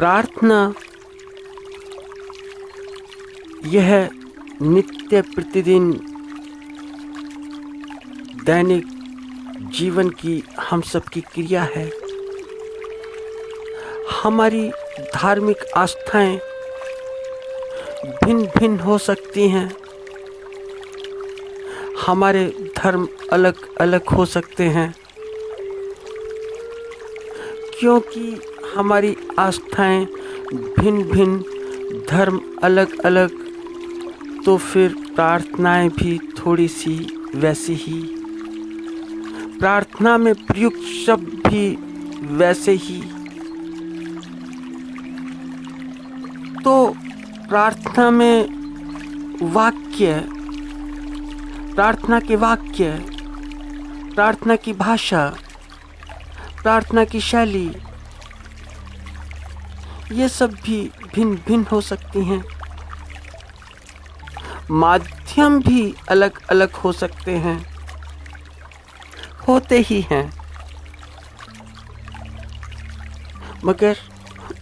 प्रार्थना यह नित्य प्रतिदिन दैनिक जीवन की हम सब की क्रिया है। हमारी धार्मिक आस्थाएं भिन्न भिन्न हो सकती हैं, हमारे धर्म अलग अलग हो सकते हैं, क्योंकि हमारी आस्थाएं भिन्न भिन्न, धर्म अलग अलग, तो फिर प्रार्थनाएं भी थोड़ी सी वैसी ही, प्रार्थना में प्रयुक्त शब्द भी वैसे ही। तो प्रार्थना में वाक्य, प्रार्थना के वाक्य, प्रार्थना की भाषा, प्रार्थना की शैली, ये सब भी भिन्न भिन्न हो सकती हैं। माध्यम भी अलग अलग हो सकते हैं, होते ही हैं, मगर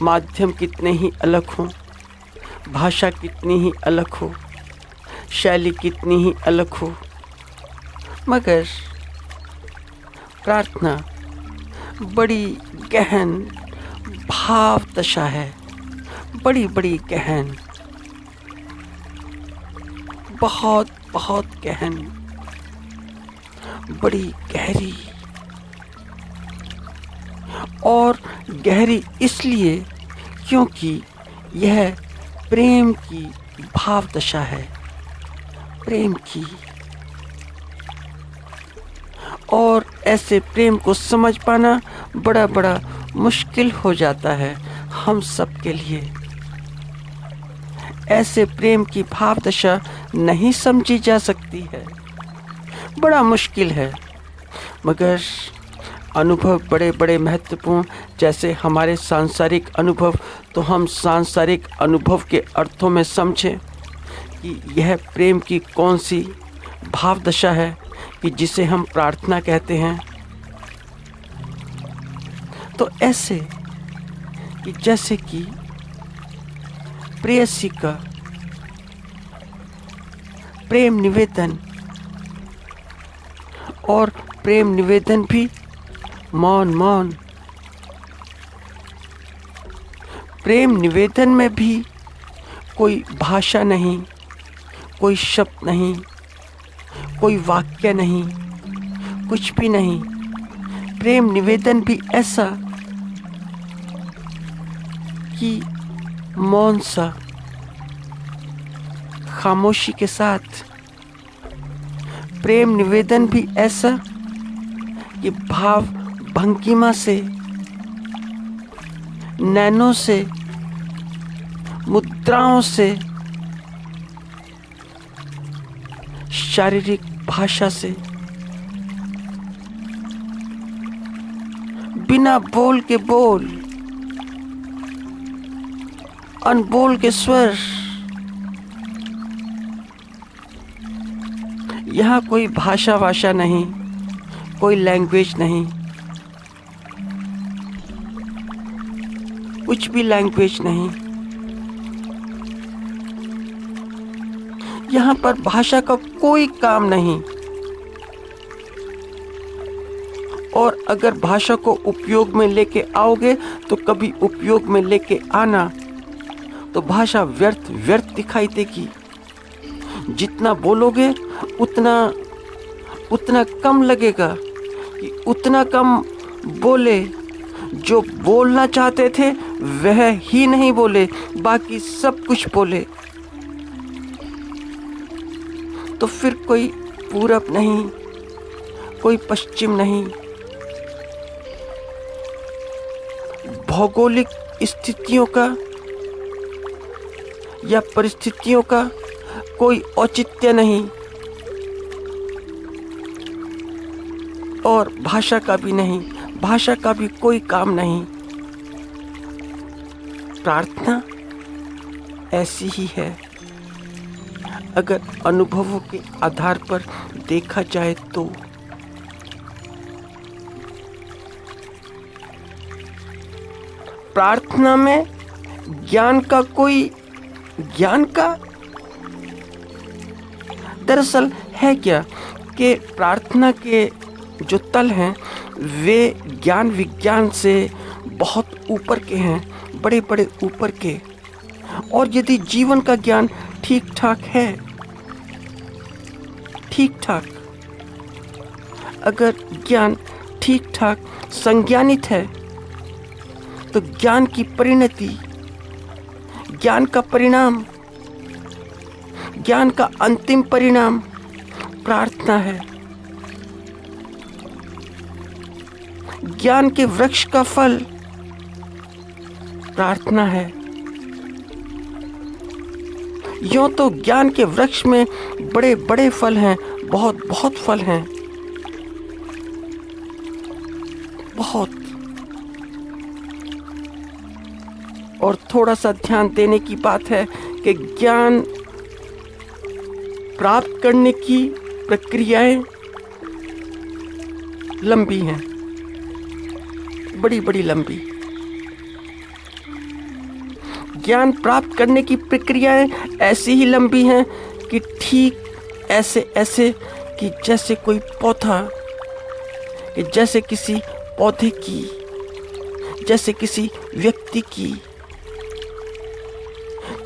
माध्यम कितने ही अलग हों, भाषा कितनी ही अलग हो, शैली कितनी ही अलग हो, मगर प्रार्थना बड़ी गहन भाव दशा है, बड़ी बड़ी गहन, बहुत बहुत गहन, बड़ी गहरी। और गहरी इसलिए क्योंकि यह प्रेम की भाव दशा है, प्रेम की। और ऐसे प्रेम को समझ पाना बड़ा बड़ा मुश्किल हो जाता है हम सब के लिए। ऐसे प्रेम की भाव दशा नहीं समझी जा सकती है, बड़ा मुश्किल है। मगर अनुभव बड़े बड़े महत्वपूर्ण, जैसे हमारे सांसारिक अनुभव, तो हम सांसारिक अनुभव के अर्थों में समझें कि यह प्रेम की कौन सी भाव दशा है कि जिसे हम प्रार्थना कहते हैं। तो ऐसे कि जैसे कि प्रेयसी का प्रेम निवेदन, और प्रेम निवेदन भी मौन मौन, प्रेम निवेदन में भी कोई भाषा नहीं, कोई शब्द नहीं, कोई वाक्य नहीं, कुछ भी नहीं। प्रेम निवेदन भी ऐसा कि मौन सा, खामोशी के साथ। प्रेम निवेदन भी ऐसा कि भाव भंगिमा से, नैनों से, मुद्राओं से, शारीरिक भाषा से, बिना बोल के बोल, अनबोल के स्वर। यहाँ कोई भाषा नहीं, कोई लैंग्वेज नहीं, कुछ भी लैंग्वेज नहीं। यहाँ पर भाषा का कोई काम नहीं। और अगर भाषा को उपयोग में लेके आओगे तो कभी उपयोग में लेके आना तो भाषा व्यर्थ व्यर्थ दिखाई देगी। जितना बोलोगे उतना कम लगेगा, कि उतना कम बोले, जो बोलना चाहते थे वह ही नहीं बोले, बाकी सब कुछ बोले। तो फिर कोई पूरब नहीं, कोई पश्चिम नहीं, भौगोलिक स्थितियों का या परिस्थितियों का कोई औचित्य नहीं, और भाषा का भी नहीं, भाषा का भी कोई काम नहीं। प्रार्थना ऐसी ही है। अगर अनुभवों के आधार पर देखा जाए तो प्रार्थना में ज्ञान का कोई ज्ञान का दरअसल है क्या कि प्रार्थना के जो तल हैं वे ज्ञान विज्ञान से बहुत ऊपर के हैं, बड़े बड़े ऊपर के। और यदि जीवन का ज्ञान ठीक ठाक है, ठीक ठाक, अगर ज्ञान ठीक ठाक संज्ञानित है तो ज्ञान की परिणति, ज्ञान का परिणाम, ज्ञान का अंतिम परिणाम प्रार्थना है। ज्ञान के वृक्ष का फल प्रार्थना है। यूं तो ज्ञान के वृक्ष में बड़े बड़े फल हैं, बहुत बहुत फल हैं, बहुत। और थोड़ा सा ध्यान देने की बात है कि ज्ञान प्राप्त करने की प्रक्रियाएं लंबी हैं, बड़ी बड़ी लंबी। ज्ञान प्राप्त करने की प्रक्रियाएं ऐसी ही लंबी हैं कि ठीक ऐसे ऐसे कि जैसे कोई पौधा, कि जैसे किसी पौधे की, जैसे किसी व्यक्ति की।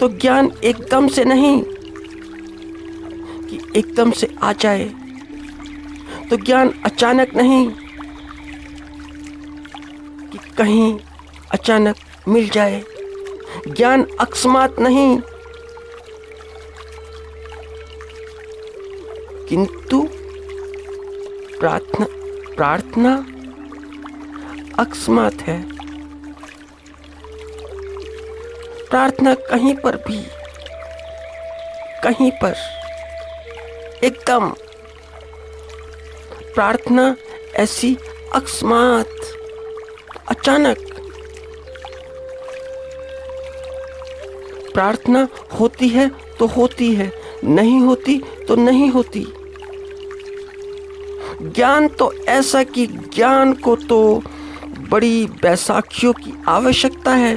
तो ज्ञान एकदम से नहीं कि एकदम से आ जाए, तो ज्ञान अचानक नहीं कि कहीं अचानक मिल जाए, ज्ञान अकस्मात नहीं, किंतु प्रार्थना अकस्मात है। प्रार्थना कहीं पर भी, कहीं पर एकदम, प्रार्थना ऐसी अकस्मात, अचानक। प्रार्थना होती है तो होती है, नहीं होती तो नहीं होती। ज्ञान तो ऐसा कि ज्ञान को तो बड़ी बैसाखियों की आवश्यकता है।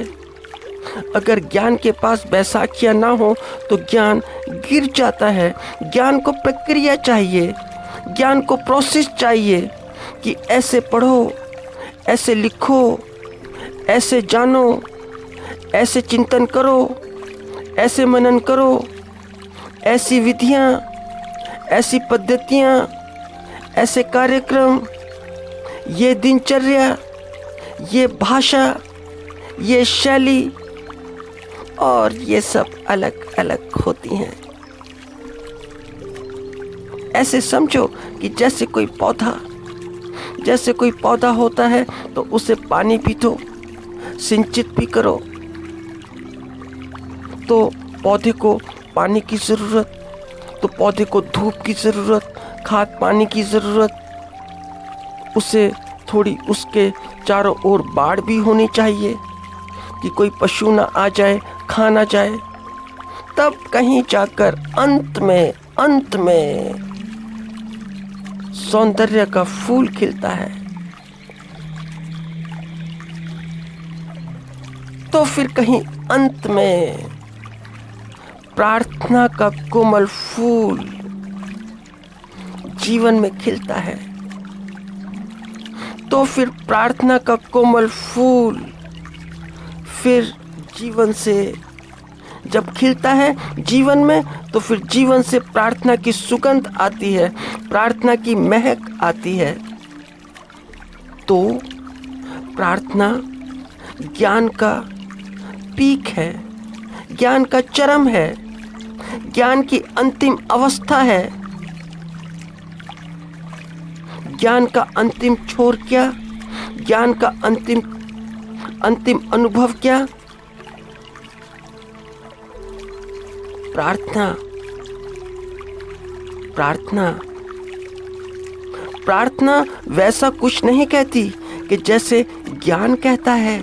अगर ज्ञान के पास बैसाखियां ना हो तो ज्ञान गिर जाता है। ज्ञान को प्रक्रिया चाहिए, ज्ञान को प्रोसेस चाहिए कि ऐसे पढ़ो, ऐसे लिखो, ऐसे जानो, ऐसे चिंतन करो, ऐसे मनन करो, ऐसी विधियां, ऐसी पद्धतियां, ऐसे कार्यक्रम, ये दिनचर्या, ये भाषा, ये शैली, और ये सब अलग अलग होती हैं। ऐसे समझो कि जैसे कोई पौधा होता है तो उसे पानी भी दो, सिंचित भी करो। तो पौधे को पानी की ज़रूरत, तो पौधे को धूप की ज़रूरत, खाद पानी की ज़रूरत। उसे थोड़ी उसके चारों ओर बाड़ भी होनी चाहिए कि कोई पशु ना आ जाए, खा ना जाए। तब कहीं जाकर अंत में सौंदर्य का फूल खिलता है। तो फिर कहीं अंत में प्रार्थना का कोमल फूल जीवन में खिलता है। तो फिर प्रार्थना का कोमल फूल फिर जीवन से जब खिलता है जीवन में, तो फिर जीवन से प्रार्थना की सुगंध आती है, प्रार्थना की महक आती है। तो प्रार्थना ज्ञान का पीक है, ज्ञान का चरम है, ज्ञान की अंतिम अवस्था है। ज्ञान का अंतिम छोर क्या, ज्ञान का अंतिम अनुभव क्या? प्रार्थना। प्रार्थना वैसा कुछ नहीं कहती कि जैसे ज्ञान कहता है।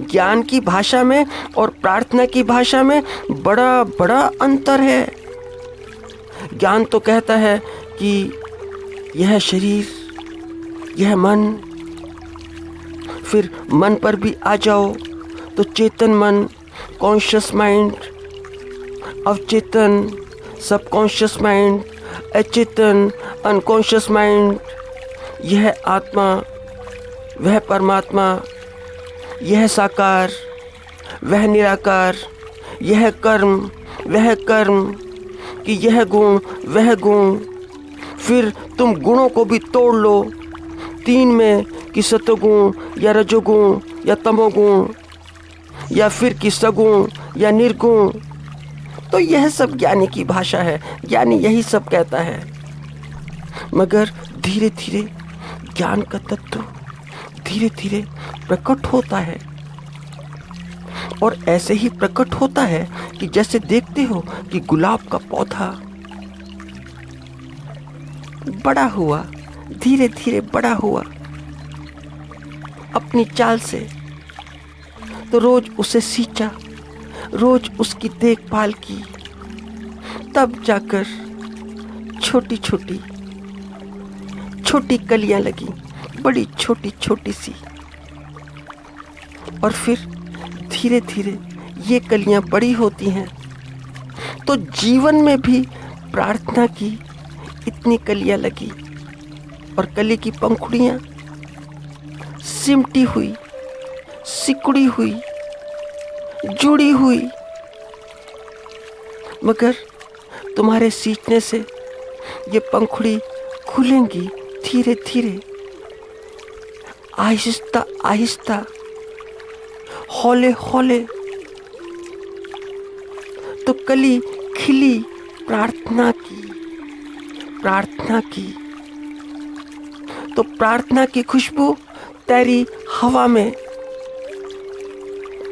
ज्ञान की भाषा में और प्रार्थना की भाषा में बड़ा बड़ा अंतर है। ज्ञान तो कहता है कि यह शरीर, यह मन, फिर मन पर भी आ जाओ तो चेतन मन, कॉन्शियस माइंड, अवचेतन, सबकॉन्शियस माइंड, अचेतन, अनकॉन्शियस माइंड, यह आत्मा, वह परमात्मा, यह साकार, वह निराकार, यह कर्म, वह कर्म, कि यह गुण, वह गुण। फिर तुम गुणों को भी तोड़ लो 3 में, कि सतोगुण या रजोगुण या तमोगुण, या फिर कि सगुण या निर्गुण। तो यह सब ज्ञानी की भाषा है, ज्ञानी यही सब कहता है। मगर धीरे धीरे ज्ञान का तत्व धीरे धीरे प्रकट होता है, और ऐसे ही प्रकट होता है कि जैसे देखते हो कि गुलाब का पौधा बड़ा हुआ, धीरे धीरे बड़ा हुआ अपनी चाल से, तो रोज उसे सींचा, रोज उसकी देखभाल की, तब जाकर छोटी छोटी छोटी कलियां लगी, बड़ी छोटी छोटी सी, और फिर धीरे धीरे ये कलियां बड़ी होती हैं। तो जीवन में भी प्रार्थना की इतनी कलियां लगी, और कली की पंखुड़ियां सिमटी हुई, सिकुड़ी हुई, जुड़ी हुई। मगर तुम्हारे सींचने से ये पंखुड़ी खुलेंगी धीरे धीरे, आहिस्ता आहिस्ता, हौले हौले। तो कली खिली प्रार्थना की, प्रार्थना की। तो प्रार्थना की खुशबू तैरी हवा में।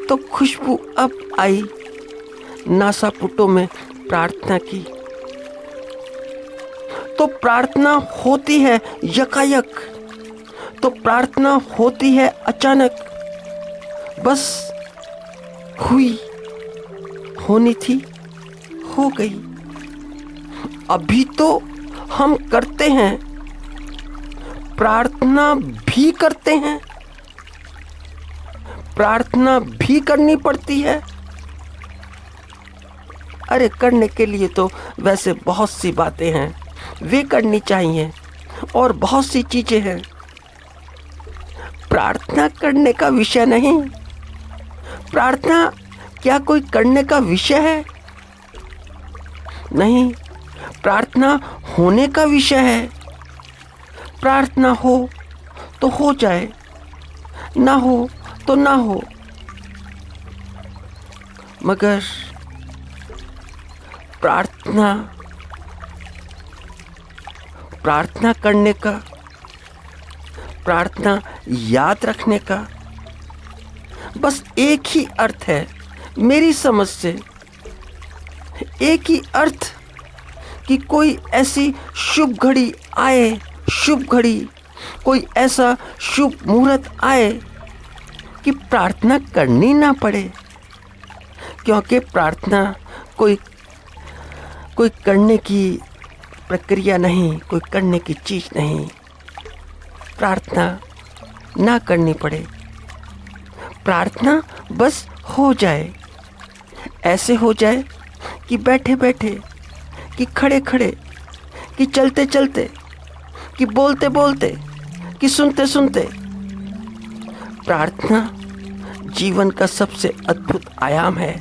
तो खुशबू अब आई नासापुटों में प्रार्थना की। तो प्रार्थना होती है यकायक, तो प्रार्थना होती है अचानक, बस हुई, होनी थी, हो गई। अभी तो हम करते हैं, प्रार्थना भी करते हैं, प्रार्थना भी करनी पड़ती है। अरे करने के लिए तो वैसे बहुत सी बातें हैं, वे करनी चाहिए, और बहुत सी चीजें हैं। प्रार्थना करने का विषय नहीं। प्रार्थना क्या कोई करने का विषय है? नहीं, प्रार्थना होने का विषय है। प्रार्थना हो तो हो जाए, ना हो तो ना हो। मगर प्रार्थना करने का, प्रार्थना याद रखने का बस एक ही अर्थ है मेरी समझ से, एक ही अर्थ, कि कोई ऐसी शुभ घड़ी आए, शुभ घड़ी, कोई ऐसा शुभ मुहूर्त आए कि प्रार्थना करनी ना पड़े। क्योंकि प्रार्थना कोई करने की प्रक्रिया नहीं, कोई करने की चीज नहीं। प्रार्थना ना करनी पड़े, प्रार्थना बस हो जाए, ऐसे हो जाए कि बैठे बैठे, कि खड़े खड़े, कि चलते चलते, कि बोलते बोलते, कि सुनते सुनते। प्रार्थना जीवन का सबसे अद्भुत आयाम है।